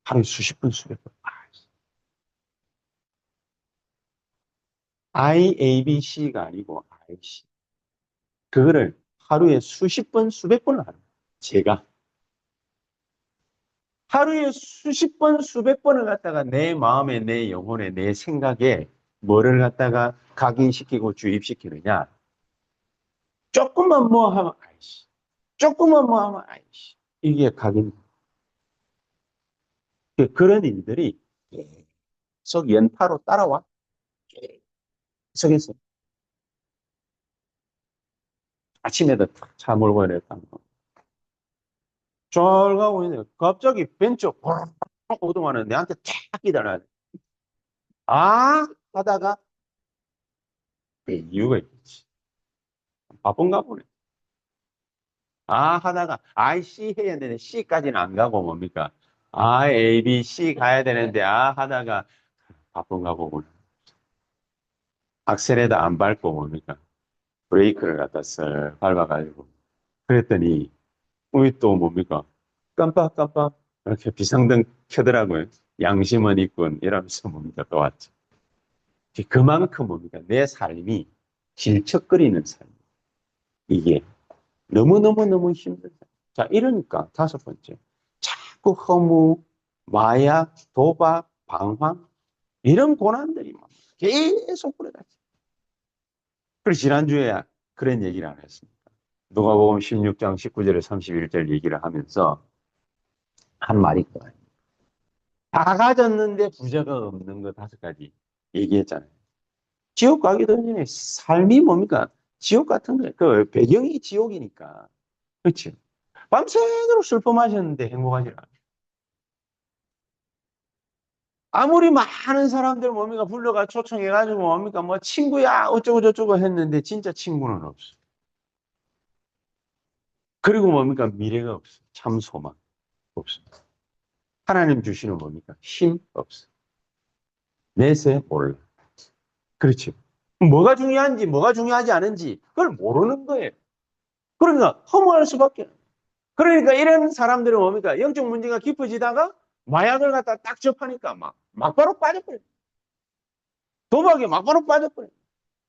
하루에 수십 번, 수백 번. IABC가 아니고 IC. 그거를 하루에 수십 번, 수백 번을 하는 거예요. 제가. 하루에 수십 번, 수백 번을 갖다가 내 마음에, 내 영혼에, 내 생각에 뭐를 갖다가 각인시키고 주입시키느냐. 조금만 뭐 하면 아이씨. 조금만 뭐 하면 아이씨. 이게 각인. 그런 일들이 계속 연타로 따라와. 계속해서. 아침에도 차 몰고 이랬다. 잘 가고 있는데 갑자기 벤처 오동하는 내한테 탁 기다려. 아 하다가 그 이유가 있겠지. 바쁜가 보네. 아 하다가 IC 해야 되는데 C까지는 안 가고 뭡니까? 아 A, B, C 가야 되는데 아 하다가 바쁜가 보구나. 악셀에다 안 밟고 뭡니까? 브레이크를 갖다 쓱 밟아가지고 그랬더니 우리 또 뭡니까? 깜빡깜빡 이렇게 비상등 켜더라고요. 양심은 있군 이러면서 뭡니까 또 왔죠. 그만큼 뭡니까 내 삶이 질척거리는 삶. 이게 너무너무너무 힘든 삶. 자 이러니까 다섯 번째 자꾸 허무, 마약, 도박, 방황 이런 고난들이 막 계속 불어닥쳐. 그래서 지난주에 그런 얘기를 안 했습니까? 누가복음 16장 19절에 31절 얘기를 하면서 한 말이 있거든요. 다 가졌는데 부자가 없는 거 다섯 가지 얘기했잖아요. 지옥 가기 전에 삶이 뭡니까? 지옥 같은 거예요. 그 배경이 지옥이니까. 그렇죠. 밤새도록 슬퍼 마셨는데 행복하지 않아요. 아무리 많은 사람들 뭡니까? 불러가 초청해가지고 뭡니까? 뭐 친구야 어쩌고 저쩌고 했는데 진짜 친구는 없어. 그리고 뭡니까? 미래가 없어. 참 소망 없어. 하나님 주시는 뭡니까? 힘 없어. 내세 몰라. 그렇죠. 뭐가 중요한지, 뭐가 중요하지 않은지, 그걸 모르는 거예요. 그러니까 허무할 수밖에. 그러니까 이런 사람들은 뭡니까? 영적 문제가 깊어지다가 마약을 갖다 딱 접하니까 막바로 빠져버려. 도박에 막바로 빠져버려.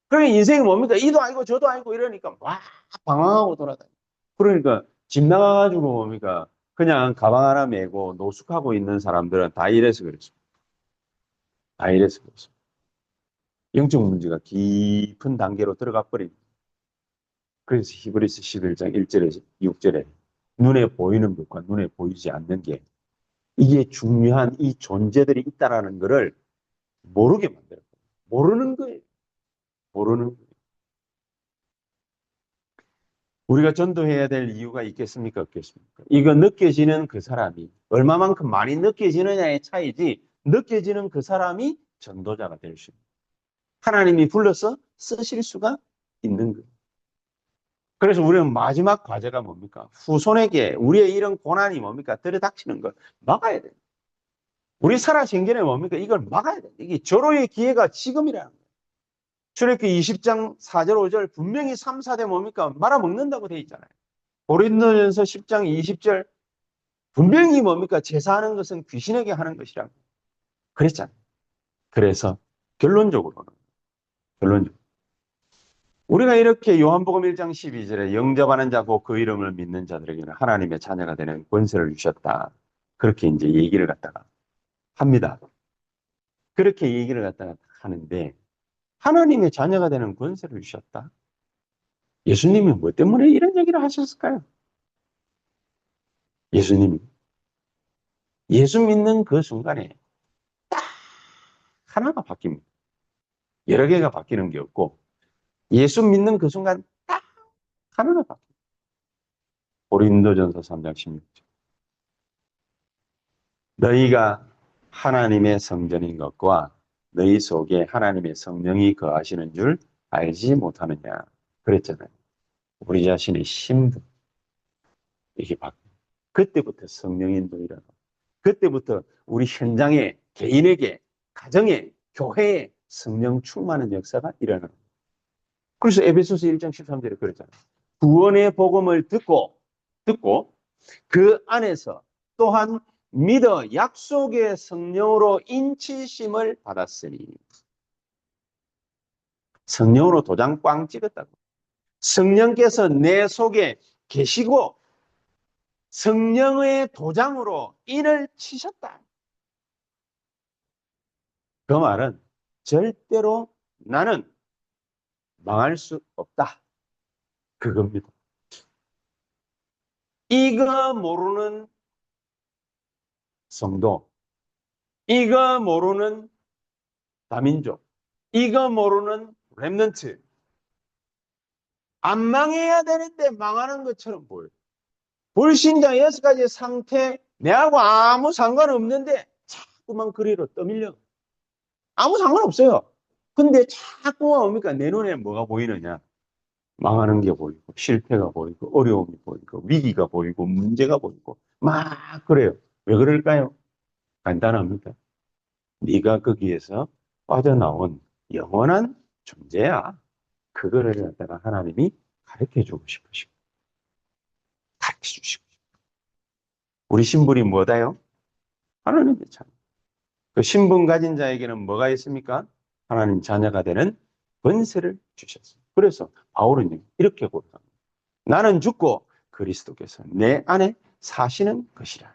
그러니까 인생이 뭡니까? 이도 아니고 저도 아니고 이러니까 막 방황하고 돌아다녀. 그러니까 집 나가가지고 뭡니까? 그냥 가방 하나 메고 노숙하고 있는 사람들은 다 이래서 그랬습니다. 다 이래서 그랬습니다. 영적 문제가 깊은 단계로 들어가 버립니다. 그래서 히브리서 11장 1절에서 6절에 눈에 보이는 것과 눈에 보이지 않는 게 이게 중요한 이 존재들이 있다라는 것을 모르게 만들어요. 모르는 거예요. 모르는 거예요. 우리가 전도해야 될 이유가 있겠습니까? 없겠습니까? 이거 느껴지는 그 사람이 얼마만큼 많이 느껴지느냐의 차이지 느껴지는 그 사람이 전도자가 될 수 있는 하나님이 불러서 쓰실 수가 있는 거예요. 그래서 우리는 마지막 과제가 뭡니까? 후손에게 우리의 이런 고난이 뭡니까? 들이닥치는 걸 막아야 돼요. 우리 살아생전에 뭡니까? 이걸 막아야 돼요. 이게 절호의 기회가 지금이라는 거예요. 출애굽기 20장 4절 5절 분명히 3, 4대 뭡니까? 말아먹는다고 돼 있잖아요. 고린도전서 10장 20절 분명히 뭡니까? 제사하는 것은 귀신에게 하는 것이라고 그랬잖아요. 그래서 결론적으로 우리가 이렇게 요한복음 1장 12절에 영접하는 자고 그 이름을 믿는 자들에게는 하나님의 자녀가 되는 권세를 주셨다. 그렇게 이제 얘기를 갖다가 합니다. 그렇게 얘기를 갖다가 하는데 하나님의 자녀가 되는 권세를 주셨다. 예수님이 뭐 때문에 이런 얘기를 하셨을까요? 예수님이 예수 믿는 그 순간에 하나가 바뀝니다. 여러 개가 바뀌는 게 없고 예수 믿는 그 순간 딱 하나가 바뀝니다. 고린도전서 3장 16절. 너희가 하나님의 성전인 것과 너희 속에 하나님의 성령이 거하시는 줄 알지 못하느냐. 그랬잖아요. 우리 자신의 신분 이게 바뀌어요. 그때부터 성령인도 일어나고 그때부터 우리 현장에, 개인에게, 가정에, 교회에 성령 충만한 역사가 일어나는 거예요. 그래서 에베소서 1장 13절에 그랬잖아요. 구원의 복음을 듣고 그 안에서 또한 믿어 약속의 성령으로 인치심을 받았으니. 성령으로 도장 꽝 찍었다고. 성령께서 내 속에 계시고 성령의 도장으로 인을 치셨다. 그 말은 절대로 나는 망할 수 없다. 그겁니다. 이거 모르는 성도, 이거 모르는 다민족, 이거 모르는 렘넌트, 안 망해야 되는데 망하는 것처럼 보여요. 불신자 6가지 상태, 내하고 아무 상관없는데 자꾸만 그리로 떠밀려. 아무 상관없어요. 근데 자꾸만 뭡니까? 내 눈에 뭐가 보이느냐? 망하는 게 보이고, 실패가 보이고, 어려움이 보이고, 위기가 보이고, 문제가 보이고, 막 그래요. 왜 그럴까요? 간단합니다. 네가 거기에서 빠져나온 영원한 존재야. 그거를 갖다가 하나님이 가르쳐 주고 싶으시고, 가르쳐 주시고. 우리 신분이 뭐다요? 하나님의 자녀. 그 신분 가진 자에게는 뭐가 있습니까? 하나님 자녀가 되는 권세를 주셨어요. 그래서 바울은 이렇게 고백합니다. 나는 죽고 그리스도께서 내 안에 사시는 것이라.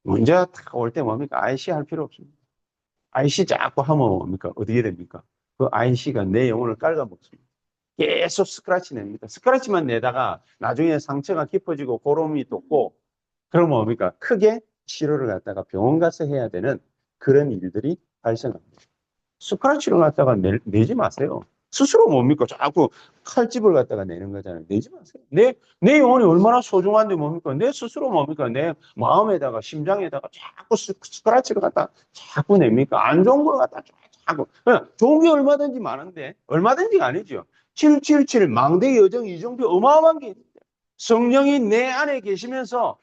문제가 딱 올 때 뭡니까? IC 할 필요 없습니다. IC 자꾸 하면 뭡니까? 어떻게 됩니까? 그 IC가 내 영혼을 깔아먹습니다. 계속 스크래치 냅니다. 스크래치만 내다가 나중에 상처가 깊어지고 고름이 돋고 그러면 뭡니까? 크게 치료를 갖다가 병원 가서 해야 되는 그런 일들이 발생합니다. 스크래치를 갖다가 내지 마세요. 스스로 뭡니까? 자꾸 칼집을 갖다가 내는 거잖아요. 내지 마세요. 내 영혼이 얼마나 소중한데 뭡니까? 내 스스로 뭡니까? 내 마음에다가, 심장에다가 자꾸 스크래치를 갖다가 자꾸 냅니까? 안 좋은 걸 갖다가 자꾸. 좋은 게 얼마든지 많은데, 얼마든지가 아니죠. 777 망대 여정 이정표 어마어마한 게 있는데, 성령이 내 안에 계시면서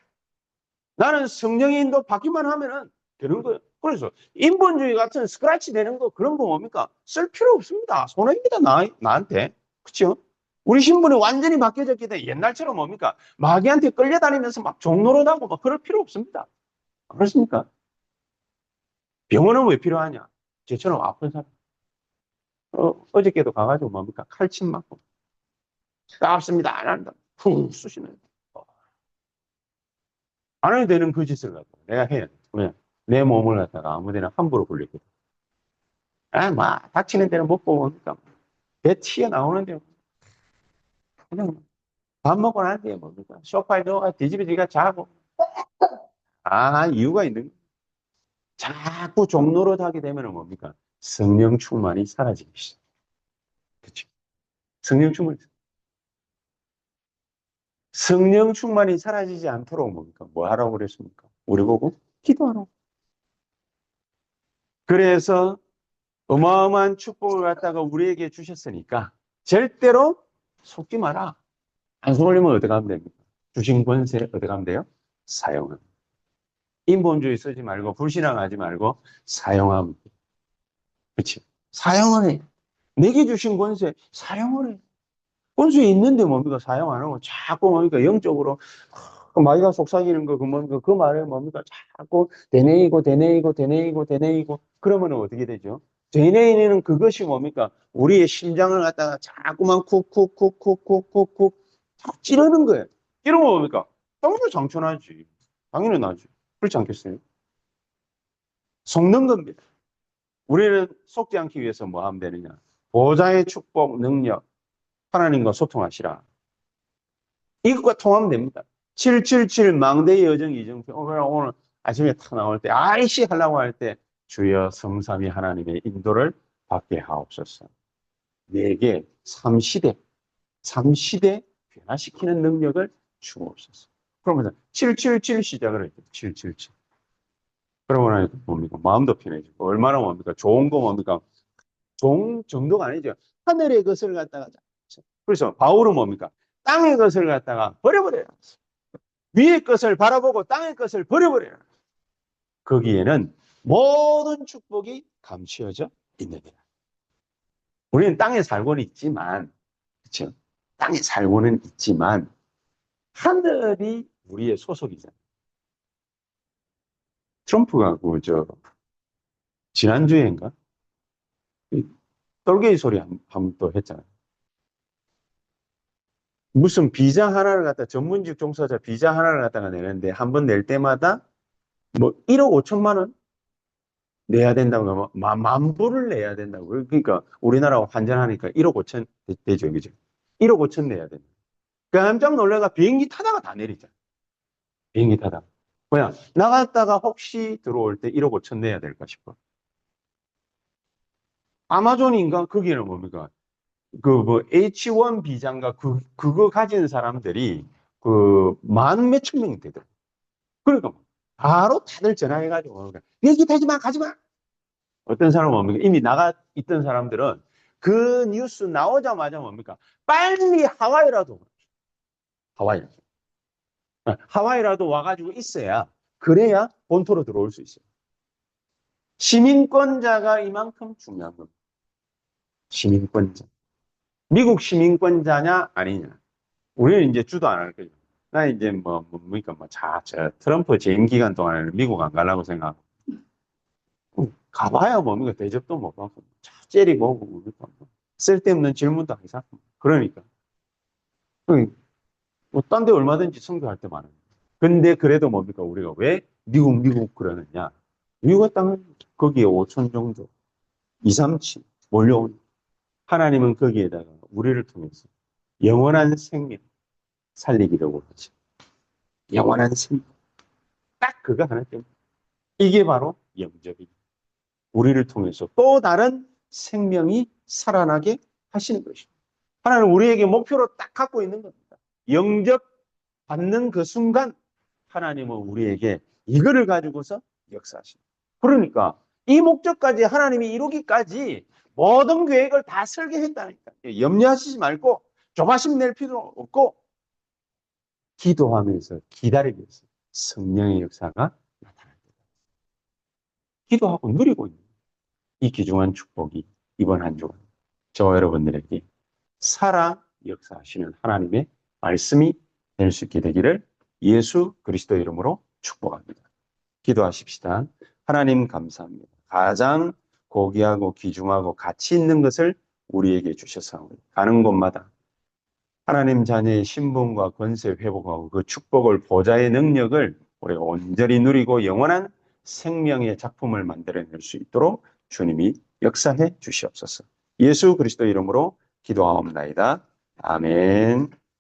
나는 성령의 인도 받기만 하면은 되는 거예요. 그래서 인본주의 같은 스크래치 되는 거 그런 거 뭡니까? 쓸 필요 없습니다. 손해입니다. 나한테. 그렇죠? 우리 신분이 완전히 바뀌어졌기 때문에 옛날처럼 뭡니까? 마귀한테 끌려다니면서 막 종노릇하고 막 그럴 필요 없습니다. 그렇습니까? 병원은 왜 필요하냐? 저처럼 아픈 사람. 어저께도 가가지고 뭡니까? 칼침 맞고. 따갑습니다. 안 한다. 쿵 쑤시는. 안 해도 되는 그 짓을 갖다가 내가 해야 돼. 왜? 내 몸을 갖다가 아무데나 함부로 굴리거든. 다치는 데는 못 보고 뭡니까? 배 튀어나오는데 그냥 밥 먹고 난 뒤에 뭡니까? 소파에 누워가 뒤집어지가 자고. 이유가 있는 거야. 자꾸 종노릇 하게 되면 뭡니까? 성령 충만이 사라지기 시작. 그렇죠? 성령 충만이. 성령 충만이 사라지지 않도록 뭡니까? 뭐 하라고 그랬습니까? 우리 보고 기도하라고. 그래서 어마어마한 축복을 갖다가 우리에게 주셨으니까 절대로 속지 마라. 안 속으려면 어떻게 하면 됩니까? 주신 권세 어떻게 하면 돼요? 사용하면. 인본주의 쓰지 말고 불신앙하지 말고 사용하면 돼요. 그렇지? 사용을 해. 내게 주신 권세 사용을 해. 권세 있는데 뭡니까? 사용 안 하고 자꾸 뭡니까? 영적으로 마귀가 속삭이는 거, 뭡니까? 그 말을 뭡니까? 자꾸 되뇌이고 그러면 어떻게 되죠? 되뇌이는 그것이 뭡니까? 우리의 심장을 갖다가 자꾸만 쿡쿡쿡쿡쿡쿡쿡 찌르는 거예요. 이러면 뭡니까? 당연히 상처나지. 당연히 나지. 그렇지 않겠어요? 속는 겁니다. 우리는 속지 않기 위해서 뭐 하면 되느냐? 보좌의 축복, 능력, 하나님과 소통하시라. 이것과 통하면 됩니다. 777 망대의 여정 이정표. 오늘 아침에 탁 나올 때 아이씨 하려고 할 때 주여 성삼위 하나님의 인도를 받게 하옵소서. 내게 삼시대 변화시키는 능력을 주옵소서. 그러면서 777 시작을 했죠. 777. 그러고 나니까 뭡니까? 마음도 편해지고 얼마나 뭡니까? 좋은 거 뭡니까? 좋은 정도가 아니죠. 하늘의 것을 갖다가 그래서 바울은 뭡니까? 땅의 것을 갖다가 버려버려요. 위의 것을 바라보고 땅의 것을 버려버려요. 거기에는 모든 축복이 감추어져 있느니라. 우리는 땅에 살고는 있지만, 그렇죠? 땅에 살고는 있지만 하늘이 우리의 소속이잖아요. 트럼프가 지난주에인가 떨개이 소리 한번 또 했잖아요. 무슨 비자 하나를 갖다 전문직 종사자 비자 하나를 갖다가 내는데 한 번 낼 때마다 뭐 1억 5천만 원 내야 된다고 하면 만 불을 내야 된다고. 그러니까 우리나라 환전하니까 1억 5천 되죠, 그죠? 1억 5천 내야 된다. 깜짝 놀래가 비행기 타다가 다 내리잖아. 비행기 타다가. 그냥 나갔다가 혹시 들어올 때 1억 5천 내야 될까 싶어. 아마존인가? 거기는 뭡니까? 뭐 H1 비자인가 그거 가진 사람들이 만 몇천 명이 되더라고. 그러니까 바로 다들 전화해가지고 비행기 타지 마, 가지 마. 어떤 사람은 뭡니까? 이미 나가 있던 사람들은 그 뉴스 나오자마자 뭡니까? 빨리 하와이라도 하와이라도 와가지고 있어야 그래야 본토로 들어올 수 있어요. 시민권자가 이만큼 중요한 겁니다. 시민권자. 미국 시민권자냐 아니냐. 우리는 이제 주도 안 할 거죠. 나 이제 뭡니까 저 트럼프 재임 기간 동안에는 미국 안 가려고 생각하고 가봐야 뭡니까 대접도 못 받고 째리 보고 뭡니까 쓸데없는 질문도 항상 그러니까 뭐 딴 데 얼마든지 선교할 때 많아요. 근데 그래도 뭡니까 우리가 왜 미국 그러느냐. 미국 땅은 거기에 5천 정도 2, 3층 몰려온 하나님은 거기에다가 우리를 통해서 영원한 생명 살리기라고 하죠. 영원한 생명. 딱 그거 하나 때문에. 이게 바로 영접입니다. 우리를 통해서 또 다른 생명이 살아나게 하시는 것입니다. 하나님은 우리에게 목표로 딱 갖고 있는 겁니다. 영접 받는 그 순간 하나님은 우리에게 이거를 가지고서 역사하십니다. 그러니까 이 목적까지 하나님이 이루기까지 모든 계획을 다 설계했다니까. 염려하시지 말고 조바심 낼 필요 없고 기도하면서 기다리고 있어요. 성령의 역사가 나타날 때. 기도하고 누리고 있는 이 귀중한 축복이 이번 한 주간 저와 여러분들에게 살아 역사하시는 하나님의 말씀이 될 수 있게 되기를 예수 그리스도 이름으로 축복합니다. 기도하십시다. 하나님 감사합니다. 가장 고귀하고 귀중하고 가치 있는 것을 우리에게 주셔서 가는 곳마다 하나님 자녀의 신분과 권세 회복하고 그 축복을 보좌의 능력을 우리가 온전히 누리고 영원한 생명의 작품을 만들어낼 수 있도록 주님이 역사해 주시옵소서. 예수 그리스도 이름으로 기도하옵나이다. 아멘.